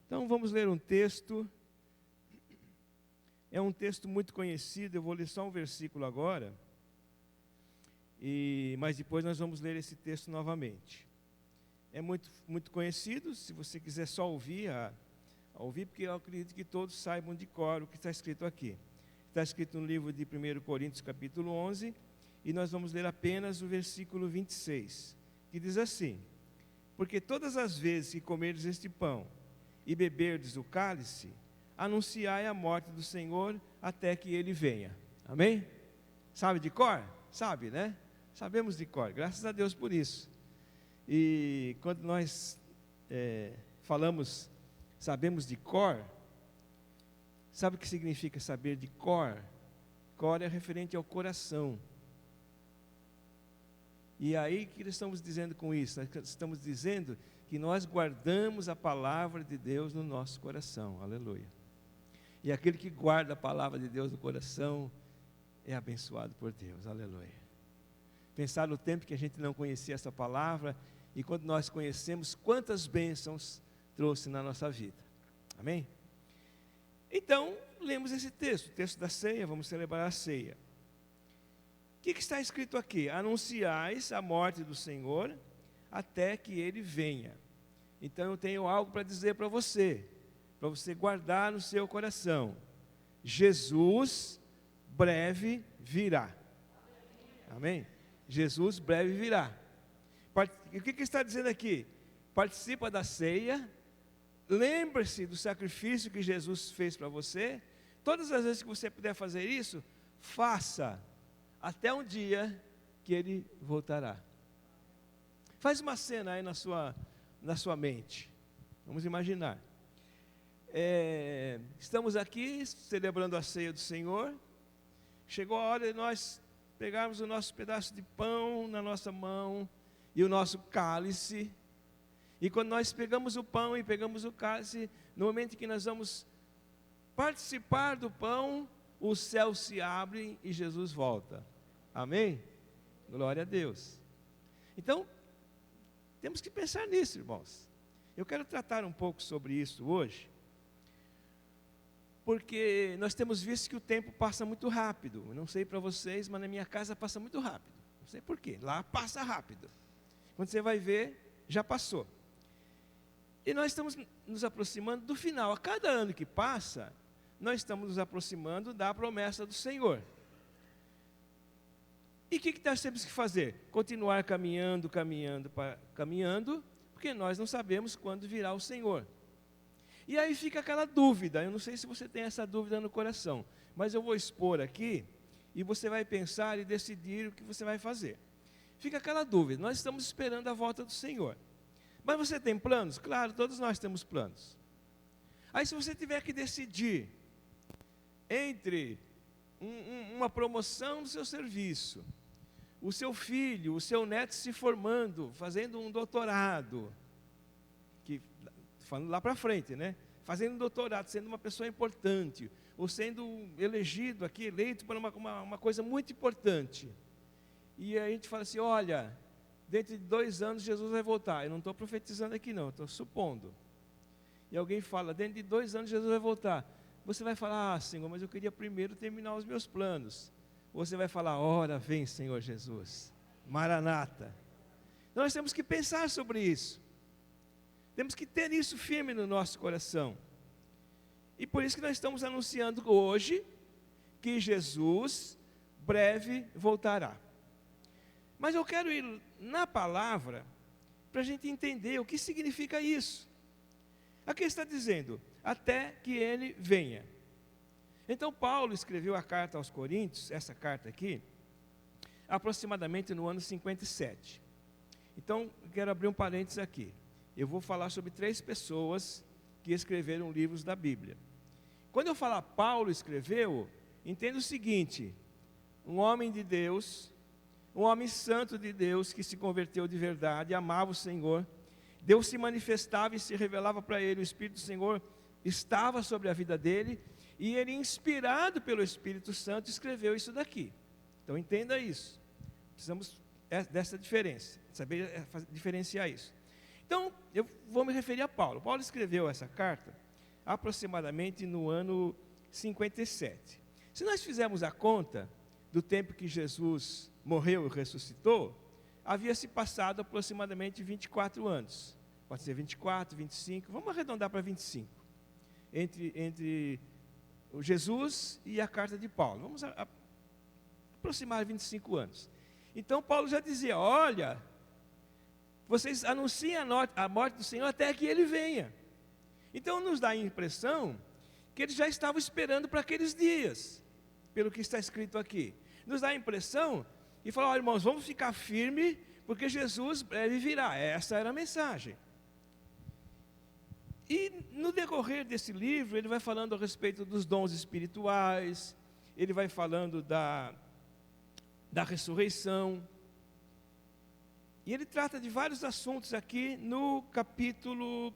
Então vamos ler um texto. É um texto muito conhecido, eu vou ler só um versículo agora, mas depois nós vamos ler esse texto novamente. É muito conhecido, se você quiser só ouvir, ouvir, porque eu acredito que todos saibam de cor o que está escrito aqui. Está escrito no livro de 1 Coríntios, capítulo 11, e nós vamos ler apenas o versículo 26, que diz assim: porque todas as vezes que comerdes este pão e beberdes o cálice, anunciai a morte do Senhor até que Ele venha. Amém? Sabe de cor? Sabe, né? Sabemos de cor, graças a Deus por isso. E quando nós sabemos de cor, sabe o que significa saber de cor? Cor é referente ao coração. E aí, o que nós estamos dizendo com isso? Nós estamos dizendo que nós guardamos a palavra de Deus no nosso coração. Aleluia. E aquele que guarda a palavra de Deus no coração é abençoado por Deus. Aleluia. Pensar no tempo que a gente não conhecia essa palavra, e quando nós conhecemos, quantas bênçãos trouxe na nossa vida. Amém? Então, lemos esse texto, o texto da ceia, vamos celebrar a ceia. O que está escrito aqui? Anunciais a morte do Senhor até que Ele venha. Então eu tenho algo para dizer para você guardar no seu coração. Jesus breve virá. Amém? Jesus breve virá. O que está dizendo aqui? Participa da ceia, lembre-se do sacrifício que Jesus fez para você. Todas as vezes que você puder fazer isso, faça, até um dia que Ele voltará. Faz uma cena aí na sua mente. Vamos imaginar. Estamos aqui celebrando a ceia do Senhor. Chegou a hora de nós pegarmos o nosso pedaço de pão na nossa mão e o nosso cálice. E quando nós pegamos o pão e pegamos o cálice, no momento em que nós vamos participar do pão, o céu se abre e Jesus volta. Amém? Glória a Deus. Então, temos que pensar nisso, irmãos. Eu quero tratar um pouco sobre isso hoje, porque nós temos visto que o tempo passa muito rápido. Eu não sei para vocês, mas na minha casa passa muito rápido. Não sei porquê, lá passa rápido. Quando você vai ver, já passou. E nós estamos nos aproximando do final. A cada ano que passa, nós estamos nos aproximando da promessa do Senhor. E o que nós temos que fazer? Continuar caminhando, porque nós não sabemos quando virá o Senhor. E aí fica aquela dúvida, eu não sei se você tem essa dúvida no coração, mas eu vou expor aqui, e você vai pensar e decidir o que você vai fazer. Fica aquela dúvida, nós estamos esperando a volta do Senhor. Mas você tem planos? Claro, todos nós temos planos. Aí se você tiver que decidir entre uma promoção do seu serviço, o seu filho, o seu neto se formando, fazendo um doutorado, falando lá para frente, né? Fazendo um doutorado, sendo uma pessoa importante, ou sendo elegido aqui, eleito para uma coisa muito importante. E aí a gente fala assim, olha, dentro de 2 anos Jesus vai voltar. Eu não estou profetizando aqui não, estou supondo. E alguém fala, dentro de 2 anos Jesus vai voltar. Você vai falar, Senhor, mas eu queria primeiro terminar os meus planos. Ou você vai falar, ora vem Senhor Jesus, Maranata. Então, nós temos que pensar sobre isso. Temos que ter isso firme no nosso coração. E por isso que nós estamos anunciando hoje que Jesus breve voltará. Mas eu quero ir na palavra para a gente entender o que significa isso. Aqui está dizendo, até que Ele venha. Então Paulo escreveu a carta aos Coríntios, essa carta aqui, aproximadamente no ano 57. Então, quero abrir um parênteses aqui. Eu vou falar sobre 3 pessoas que escreveram livros da Bíblia. Quando eu falar Paulo escreveu, entenda o seguinte, um homem de Deus, um homem santo de Deus, que se converteu de verdade, amava o Senhor, Deus se manifestava e se revelava para ele, o Espírito do Senhor estava sobre a vida dele, e ele, inspirado pelo Espírito Santo, escreveu isso daqui. Então entenda isso, precisamos dessa diferença, saber diferenciar isso. Então, eu vou me referir a Paulo. Paulo escreveu essa carta aproximadamente no ano 57. Se nós fizermos a conta do tempo que Jesus morreu e ressuscitou, havia se passado aproximadamente 24 anos. Pode ser 24, 25, vamos arredondar para 25. Entre o Jesus e a carta de Paulo. Vamos aproximar 25 anos. Então Paulo já dizia, olha, vocês anunciem a morte do Senhor até que Ele venha. Então nos dá a impressão que eles já estavam esperando para aqueles dias, pelo que está escrito aqui. Nos dá a impressão e fala, olha, irmãos, vamos ficar firmes, porque Jesus breve virá. Essa era a mensagem. E no decorrer desse livro, ele vai falando a respeito dos dons espirituais, ele vai falando da ressurreição. E ele trata de vários assuntos aqui no capítulo,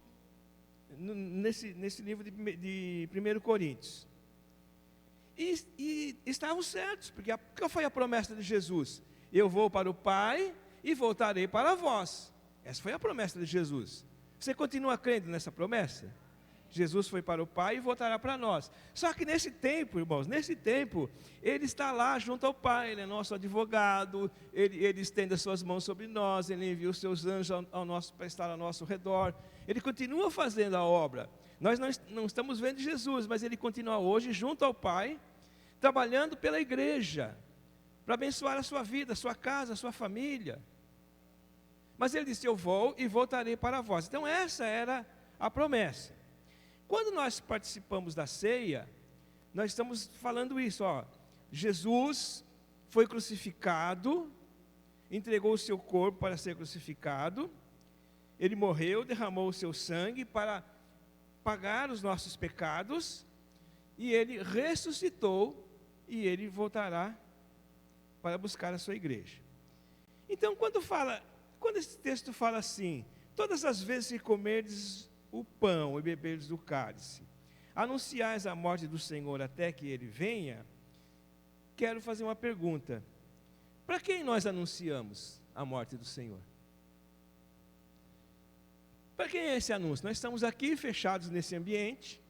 nesse livro de 1 Coríntios. E estavam certos, porque qual foi a promessa de Jesus? Eu vou para o Pai e voltarei para vós. Essa foi a promessa de Jesus. Você continua crendo nessa promessa? Jesus foi para o Pai e voltará para nós. Só que nesse tempo, irmãos, Ele está lá junto ao Pai, Ele é nosso advogado, Ele estende as suas mãos sobre nós, Ele envia os seus anjos para estar ao nosso redor. Ele continua fazendo a obra. Nós não estamos vendo Jesus, mas Ele continua hoje junto ao Pai, trabalhando pela igreja, para abençoar a sua vida, a sua casa, a sua família. Mas Ele disse, eu vou e voltarei para vós. Então essa era a promessa. Quando nós participamos da ceia, nós estamos falando isso, Jesus foi crucificado, entregou o seu corpo para ser crucificado, Ele morreu, derramou o seu sangue para pagar os nossos pecados, e Ele ressuscitou, e Ele voltará para buscar a sua igreja. Então, quando esse texto fala assim, todas as vezes que comerdes o pão e beberdes do cálice, anunciais a morte do Senhor até que Ele venha, quero fazer uma pergunta. Para quem nós anunciamos a morte do Senhor? Para quem é esse anúncio? Nós estamos aqui fechados nesse ambiente,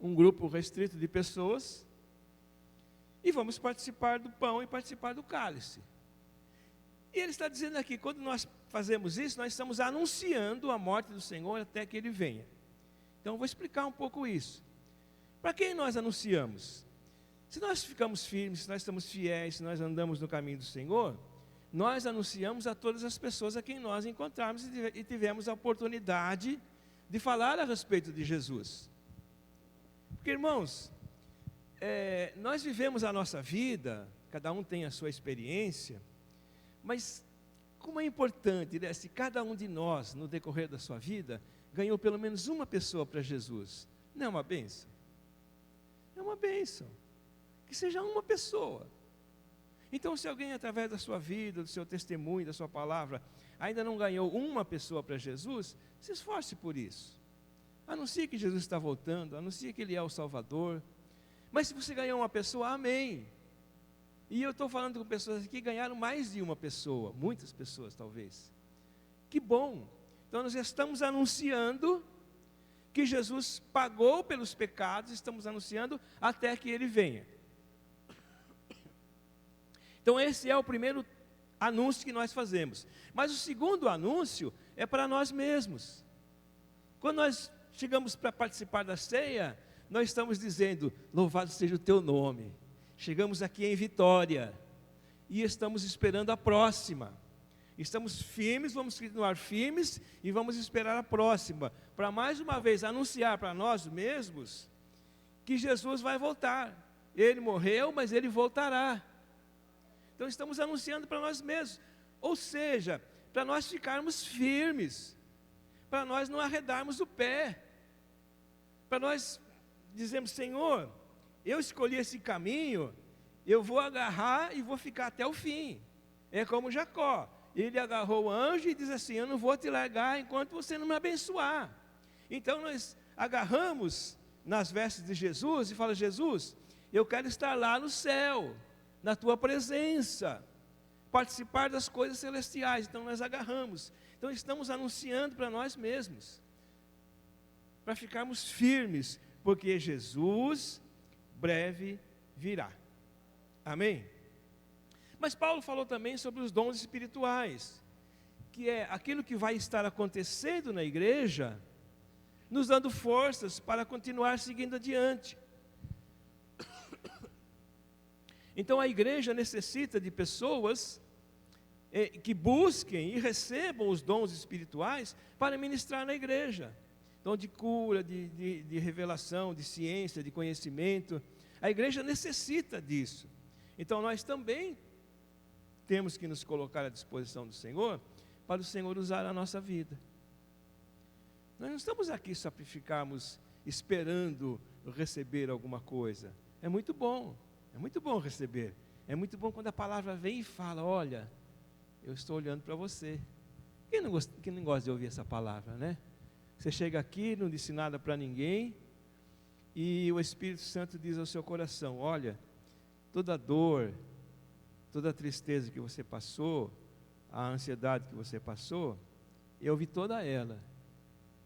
um grupo restrito de pessoas, e vamos participar do pão e participar do cálice. E ele está dizendo aqui, quando nós fazemos isso, nós estamos anunciando a morte do Senhor até que Ele venha. Então, eu vou explicar um pouco isso. Para quem nós anunciamos? Se nós ficamos firmes, se nós estamos fiéis, se nós andamos no caminho do Senhor, nós anunciamos a todas as pessoas a quem nós encontrarmos e tivemos a oportunidade de falar a respeito de Jesus. Porque, irmãos, nós vivemos a nossa vida, cada um tem a sua experiência, mas como é importante, né, se cada um de nós, no decorrer da sua vida, ganhou pelo menos uma pessoa para Jesus. Não é uma bênção? É uma bênção. Que seja uma pessoa. Então, se alguém, através da sua vida, do seu testemunho, da sua palavra, ainda não ganhou uma pessoa para Jesus, se esforce por isso. Anuncie que Jesus está voltando, anuncie que Ele é o Salvador. Mas se você ganhou uma pessoa, amém. E eu estou falando com pessoas que ganharam mais de uma pessoa, muitas pessoas talvez. Que bom! Então nós estamos anunciando que Jesus pagou pelos pecados, estamos anunciando até que Ele venha. Então esse é o primeiro anúncio que nós fazemos. Mas o segundo anúncio é para nós mesmos. Quando nós chegamos para participar da ceia, nós estamos dizendo, louvado seja o Teu nome. Chegamos aqui em Vitória e estamos esperando a próxima. Estamos firmes, vamos continuar firmes e vamos esperar a próxima, para mais uma vez anunciar para nós mesmos que Jesus vai voltar. Ele morreu, mas Ele voltará. Então estamos anunciando para nós mesmos, ou seja, para nós ficarmos firmes, para nós não arredarmos o pé, para nós dizermos, Senhor, eu escolhi esse caminho, eu vou agarrar e vou ficar até o fim. É como Jacó, ele agarrou o anjo e diz assim, eu não vou te largar enquanto você não me abençoar. Então nós agarramos nas vestes de Jesus e fala, Jesus, eu quero estar lá no céu, na tua presença, participar das coisas celestiais. Então nós agarramos. Então estamos anunciando para nós mesmos, para ficarmos firmes, porque Jesus breve virá. Amém? Mas Paulo falou também sobre os dons espirituais, que é aquilo que vai estar acontecendo na igreja, nos dando forças para continuar seguindo adiante. Então a igreja necessita de pessoas que busquem e recebam os dons espirituais para ministrar na igreja. Dom de cura, de revelação, de ciência, de conhecimento. A igreja necessita disso. Então nós também temos que nos colocar à disposição do Senhor, para o Senhor usar a nossa vida. Nós não estamos aqui só para ficarmos esperando receber alguma coisa. É muito bom receber. É muito bom quando a palavra vem e fala, olha, eu estou olhando para você. Quem não gosta de ouvir essa palavra, né? Você chega aqui, não disse nada para ninguém, e o Espírito Santo diz ao seu coração, olha, toda dor, toda a tristeza que você passou, a ansiedade que você passou, eu vi toda ela.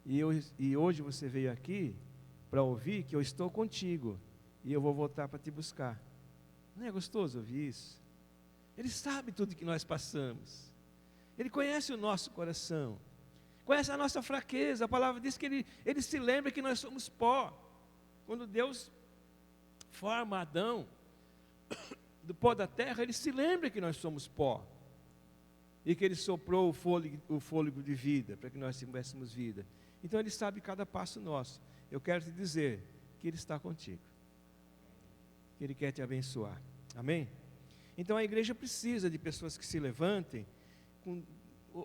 E hoje você veio aqui para ouvir que eu estou contigo, e eu vou voltar para te buscar. Não é gostoso ouvir isso? Ele sabe tudo que nós passamos. Ele conhece o nosso coração. Conhece a nossa fraqueza. A palavra diz que ele se lembra que nós somos pó. Quando Deus forma Adão do pó da terra, ele se lembra que nós somos pó. E que ele soprou o fôlego de vida, para que nós tivéssemos vida. Então ele sabe cada passo nosso. Eu quero te dizer que ele está contigo. Que ele quer te abençoar. Amém? Então a igreja precisa de pessoas que se levantem,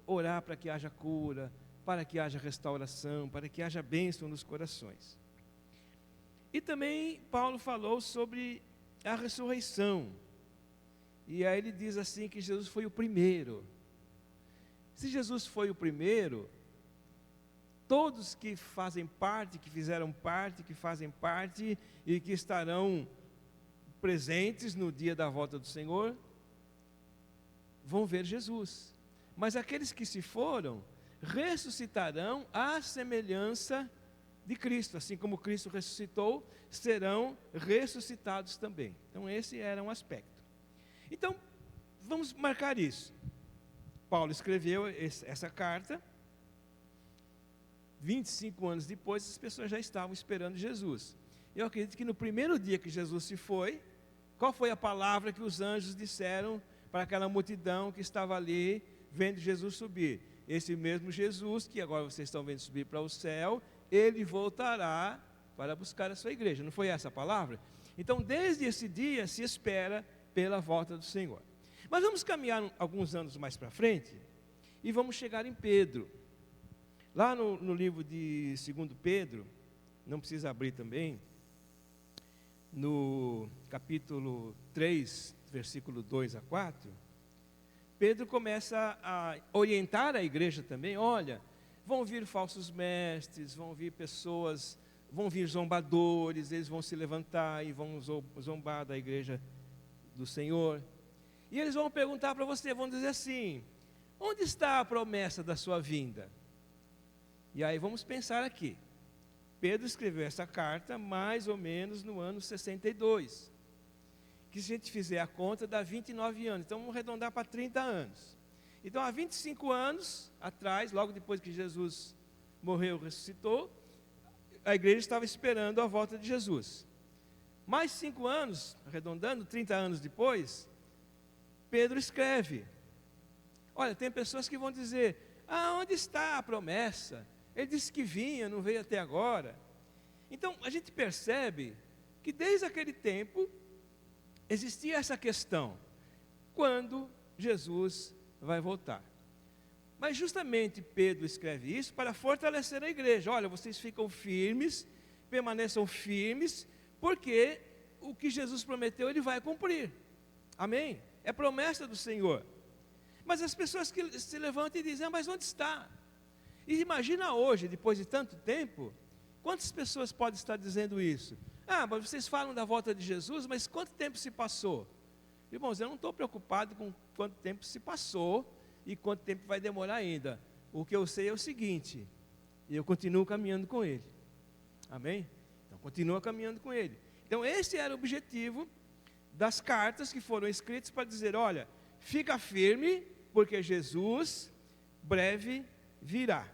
orar para que haja cura, para que haja restauração, para que haja bênção nos corações. E também Paulo falou sobre a ressurreição. E aí ele diz assim que Jesus foi o primeiro. Se Jesus foi o primeiro, todos que fazem parte, que fizeram parte, que fazem parte e que estarão presentes no dia da volta do Senhor, vão ver Jesus. Mas aqueles que se foram, ressuscitarão à semelhança de Cristo. Assim como Cristo ressuscitou, serão ressuscitados também. Então esse era um aspecto. Então, vamos marcar isso. Paulo escreveu essa carta, 25 anos depois, as pessoas já estavam esperando Jesus. Eu acredito que no primeiro dia que Jesus se foi, qual foi a palavra que os anjos disseram para aquela multidão que estava ali, vendo Jesus subir? Esse mesmo Jesus, que agora vocês estão vendo subir para o céu, ele voltará para buscar a sua igreja. Não foi essa a palavra? Então, desde esse dia, se espera pela volta do Senhor. Mas vamos caminhar alguns anos mais para frente, e vamos chegar em Pedro. Lá no livro de 2 Pedro, não precisa abrir também, no capítulo 3, versículo 2 a 4, Pedro começa a orientar a igreja também, olha, vão vir falsos mestres, vão vir pessoas, vão vir zombadores, eles vão se levantar e vão zombar da igreja do Senhor. E eles vão perguntar para você, vão dizer assim, onde está a promessa da sua vinda? E aí vamos pensar aqui. Pedro escreveu essa carta mais ou menos no ano 62. Que se a gente fizer a conta, dá 29 anos. Então vamos arredondar para 30 anos. Então há 25 anos atrás, logo depois que Jesus morreu e ressuscitou, a igreja estava esperando a volta de Jesus. Mais 5 anos, arredondando, 30 anos depois, Pedro escreve. Olha, tem pessoas que vão dizer, onde está a promessa? Ele disse que vinha, não veio até agora. Então, a gente percebe que desde aquele tempo, existia essa questão, quando Jesus vai voltar? Mas justamente Pedro escreve isso para fortalecer a igreja. Olha, vocês ficam firmes, permaneçam firmes, porque o que Jesus prometeu, Ele vai cumprir. Amém? É promessa do Senhor. Mas as pessoas que se levantam e dizem, mas onde está? E imagina hoje, depois de tanto tempo, quantas pessoas podem estar dizendo isso? Mas vocês falam da volta de Jesus, mas quanto tempo se passou? Irmãos, eu não estou preocupado com quanto tempo se passou e quanto tempo vai demorar ainda. o que eu sei é o seguinte, e eu continuo caminhando com Ele. Amém? Então, continua caminhando com Ele. Então, esse era o objetivo das cartas que foram escritas para dizer, olha, fica firme, porque Jesus breve virá.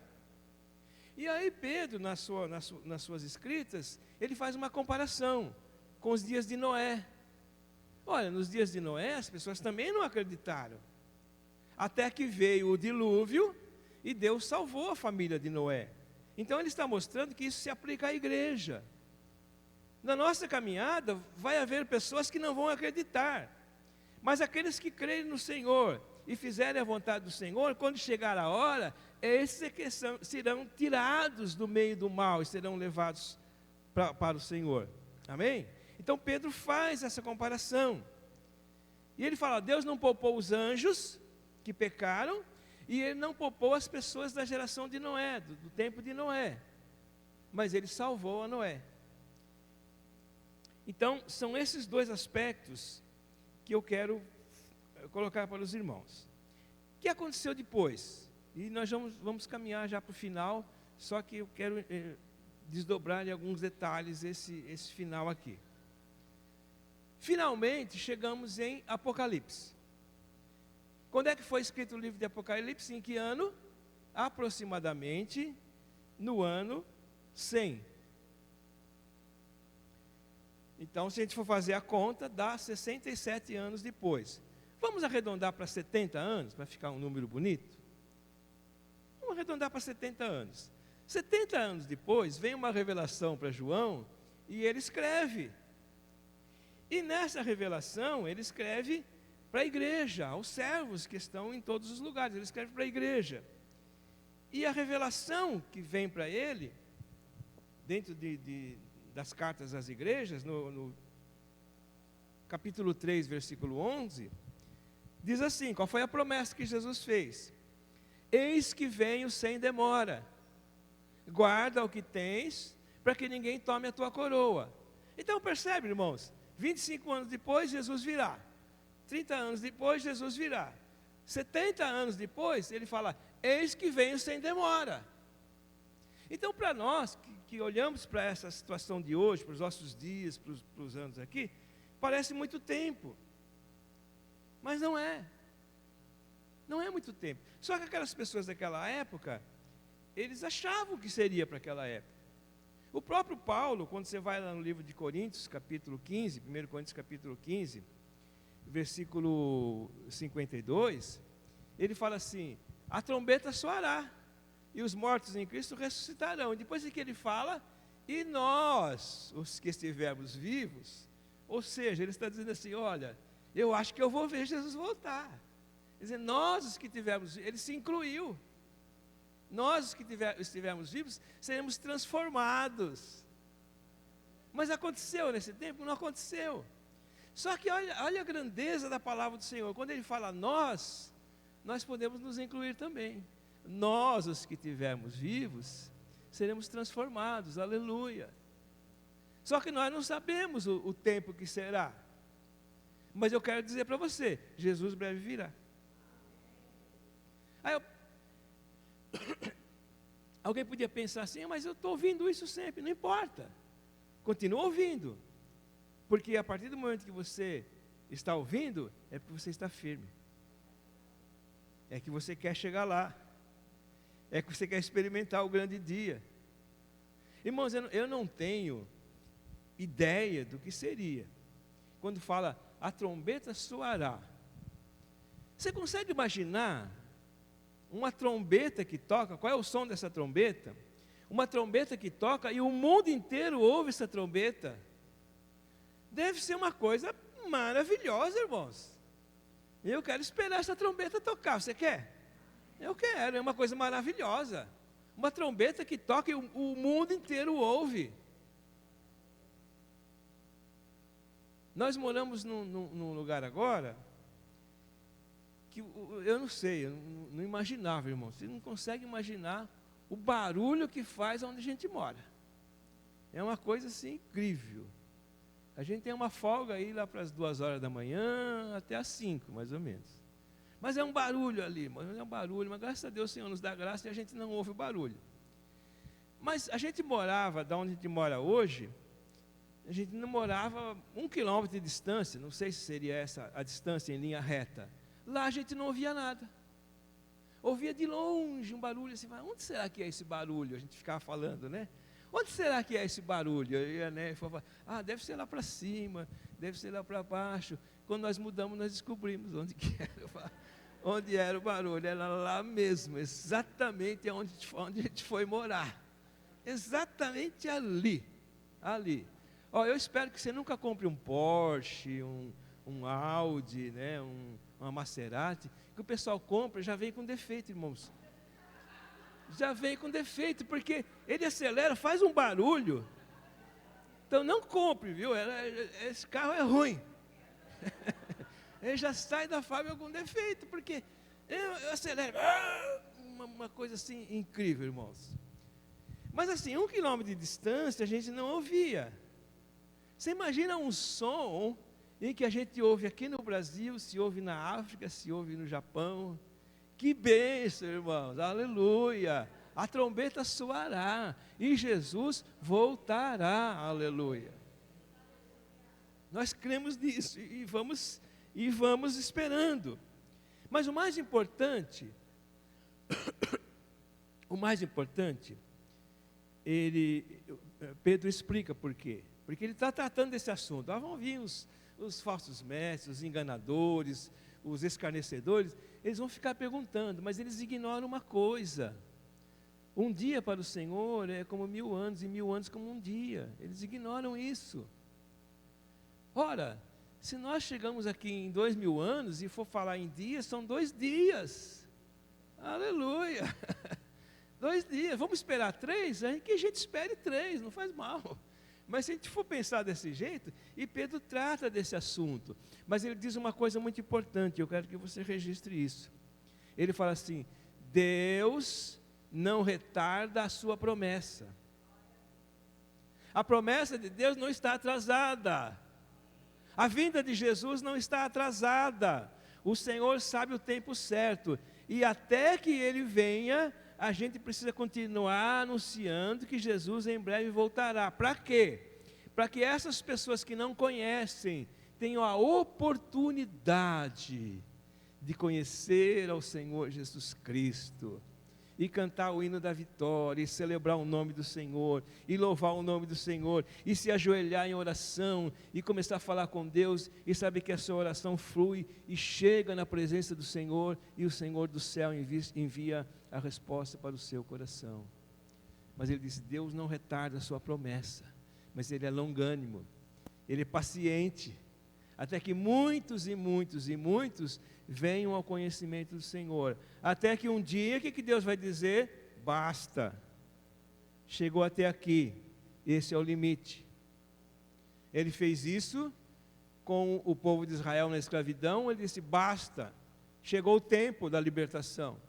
E aí Pedro, nas suas escritas, ele faz uma comparação com os dias de Noé. Olha, nos dias de Noé, as pessoas também não acreditaram. Até que veio o dilúvio e Deus salvou a família de Noé. Então ele está mostrando que isso se aplica à igreja. Na nossa caminhada, vai haver pessoas que não vão acreditar. Mas aqueles que creem no Senhor e fizerem a vontade do Senhor, quando chegar a hora, esses é que serão tirados do meio do mal e serão levados para o Senhor. Amém? Então Pedro faz essa comparação. E ele fala, Deus não poupou os anjos que pecaram, e Ele não poupou as pessoas da geração de Noé, do tempo de Noé. Mas Ele salvou a Noé. Então, são esses dois aspectos que eu quero colocar para os irmãos. O que aconteceu depois? E nós vamos caminhar já para o final, só que eu quero desdobrar em alguns detalhes esse final aqui. Finalmente, chegamos em Apocalipse. Quando é que foi escrito o livro de Apocalipse? Em que ano? Aproximadamente no ano 100. Então, se a gente for fazer a conta, dá 67 anos depois. Vamos arredondar para 70 anos, para ficar um número bonito? Vamos arredondar para 70 anos. 70 anos depois, vem uma revelação para João, e ele escreve. E nessa revelação, ele escreve para a igreja, aos servos que estão em todos os lugares. Ele escreve para a igreja. E a revelação que vem para ele, dentro das cartas às igrejas, no capítulo 3, versículo 11, diz assim, qual foi a promessa que Jesus fez? Eis que venho sem demora, guarda o que tens, para que ninguém tome a tua coroa. Então percebe, irmãos, 25 anos depois Jesus virá, 30 anos depois Jesus virá, 70 anos depois ele fala, eis que venho sem demora. Então para nós que olhamos para essa situação de hoje, para os nossos dias, para os anos aqui, parece muito tempo, mas não é muito tempo. Só que aquelas pessoas daquela época, eles achavam que seria para aquela época. O próprio Paulo, quando você vai lá no livro de Coríntios, capítulo 15, 1 Coríntios capítulo 15, versículo 52, ele fala assim, a trombeta soará, e os mortos em Cristo ressuscitarão. Depois é que ele fala, e nós, os que estivermos vivos, ou seja, ele está dizendo assim, olha, eu acho que eu vou ver Jesus voltar. Quer dizer, nós os que tivermos, ele se incluiu, nós os que estivermos vivos, seremos transformados. Mas aconteceu nesse tempo? Não aconteceu. Só que olha a grandeza da palavra do Senhor, quando ele fala nós podemos nos incluir também. Nós, os que estivermos vivos, seremos transformados, aleluia. Só que nós não sabemos o tempo que será. Mas eu quero dizer para você, Jesus breve virá. Aí alguém podia pensar assim, mas eu estou ouvindo isso sempre, não importa. Continua ouvindo. Porque a partir do momento que você está ouvindo, é porque você está firme. É que você quer chegar lá. É que você quer experimentar o grande dia. Irmãos, eu não tenho ideia do que seria. Quando fala, a trombeta soará. Você consegue imaginar uma trombeta que toca? Qual é o som dessa trombeta? Uma trombeta que toca e o mundo inteiro ouve essa trombeta. Deve ser uma coisa maravilhosa, irmãos. Eu quero esperar essa trombeta tocar. Você quer? Eu quero, é uma coisa maravilhosa. Uma trombeta que toca e o mundo inteiro ouve. Nós moramos num lugar agora que eu não sei, eu não imaginava, irmão. Você não consegue imaginar o barulho que faz onde a gente mora. É uma coisa assim incrível. A gente tem uma folga aí lá para as 2 horas da manhã até as 5, mais ou menos. Mas é um barulho ali, irmão, é um barulho, mas graças a Deus o Senhor nos dá graça e a gente não ouve o barulho. Mas a gente morava, da onde a gente mora hoje, a gente não morava 1 quilômetro de distância, não sei se seria essa a distância em linha reta. Lá a gente não ouvia nada. Ouvia de longe um barulho assim, mas onde será que é esse barulho? A gente ficava falando, né? Onde será que é esse barulho? Eu ia, né, falava, deve ser lá para cima, deve ser lá para baixo. Quando nós mudamos, nós descobrimos onde que era, onde era o barulho. Era lá mesmo, exatamente onde a gente foi morar. Exatamente ali. Eu espero que você nunca compre um Porsche, um Audi, né, uma Maserati, que o pessoal compra, já vem com defeito, irmãos. Já vem com defeito, porque ele acelera, faz um barulho. Então não compre, viu? Esse carro é ruim. Ele já sai da fábrica com defeito, porque eu acelero. Uma coisa assim incrível, irmãos. Mas assim, 1 quilômetro de distância a gente não ouvia. Você imagina um som em que a gente ouve aqui no Brasil, se ouve na África, se ouve no Japão. Que bênção, irmãos, aleluia. A trombeta soará e Jesus voltará, aleluia. Nós cremos nisso e vamos esperando. Mas o mais importante, Pedro explica por quê. Porque ele está tratando desse assunto. Vão vir os falsos mestres, os enganadores, os escarnecedores, eles vão ficar perguntando, mas eles ignoram uma coisa. Um dia para o Senhor é como 1000 anos, e 1000 anos como um dia. Eles ignoram isso. Ora, se nós chegamos aqui em 2000 anos e for falar em dias, são 2 dias. Aleluia! 2 dias. Vamos esperar 3? Que a gente espere 3, não faz mal. Mas se a gente for pensar desse jeito, e Pedro trata desse assunto, mas ele diz uma coisa muito importante, eu quero que você registre isso. Ele fala assim: Deus não retarda a sua promessa. A promessa de Deus não está atrasada. A vinda de Jesus não está atrasada. O Senhor sabe o tempo certo. E até que Ele venha, a gente precisa continuar anunciando que Jesus em breve voltará. Para quê? Para que essas pessoas que não conhecem tenham a oportunidade de conhecer ao Senhor Jesus Cristo e cantar o hino da vitória, e celebrar o nome do Senhor, e louvar o nome do Senhor, e se ajoelhar em oração, e começar a falar com Deus, e saber que a sua oração flui, e chega na presença do Senhor, e o Senhor do céu envia a resposta para o seu coração. Mas ele diz: Deus não retarda a sua promessa, mas Ele é longânimo, Ele é paciente, até que muitos venham ao conhecimento do Senhor, até que um dia, o que Deus vai dizer? Basta, chegou até aqui, esse é o limite. Ele fez isso com o povo de Israel na escravidão, ele disse: basta, chegou o tempo da libertação.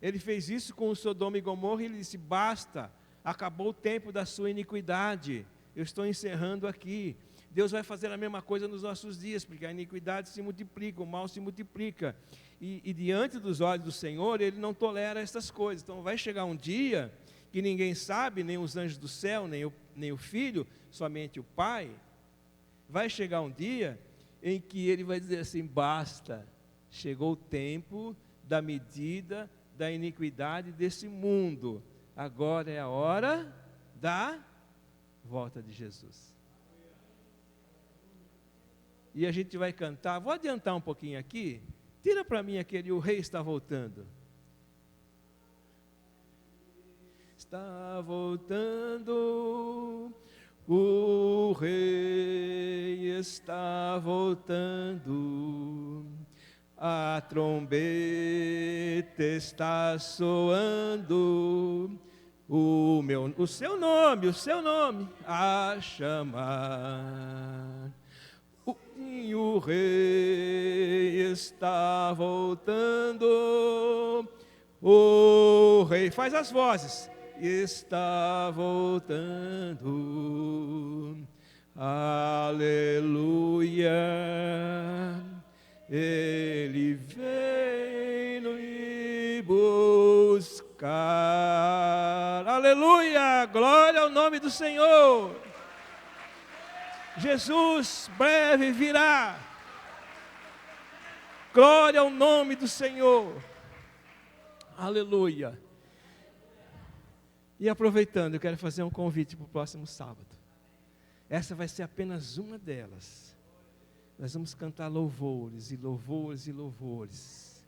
Ele fez isso com o Sodoma e Gomorra, e ele disse: basta, acabou o tempo da sua iniquidade, eu estou encerrando aqui. Deus vai fazer a mesma coisa nos nossos dias, porque a iniquidade se multiplica, o mal se multiplica, e diante dos olhos do Senhor, Ele não tolera essas coisas. Então vai chegar um dia que ninguém sabe, nem os anjos do céu, nem o Filho, somente o Pai. Vai chegar um dia em que Ele vai dizer assim: basta, chegou o tempo da medida da iniquidade desse mundo, agora é a hora da volta de Jesus. E a gente vai cantar, vou adiantar um pouquinho aqui, tira para mim aquele "O Rei está voltando". Está voltando, o Rei está voltando, a trombeta está soando, o seu nome a chamar. O Rei está voltando, o Rei, faz as vozes, está voltando, aleluia, Ele vem. Aleluia, glória ao nome do Senhor. Jesus breve virá. Glória ao nome do Senhor. Aleluia. E aproveitando, eu quero fazer um convite para o próximo sábado. Essa vai ser apenas uma delas. Nós vamos cantar louvores e louvores e louvores.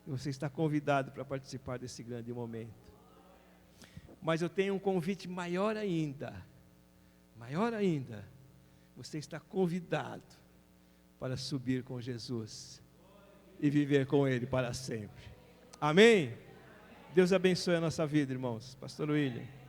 E você está convidado para participar desse grande momento. Mas eu tenho um convite maior ainda. Maior ainda. Você está convidado para subir com Jesus e viver com Ele para sempre. Amém? Deus abençoe a nossa vida, irmãos. Pastor William.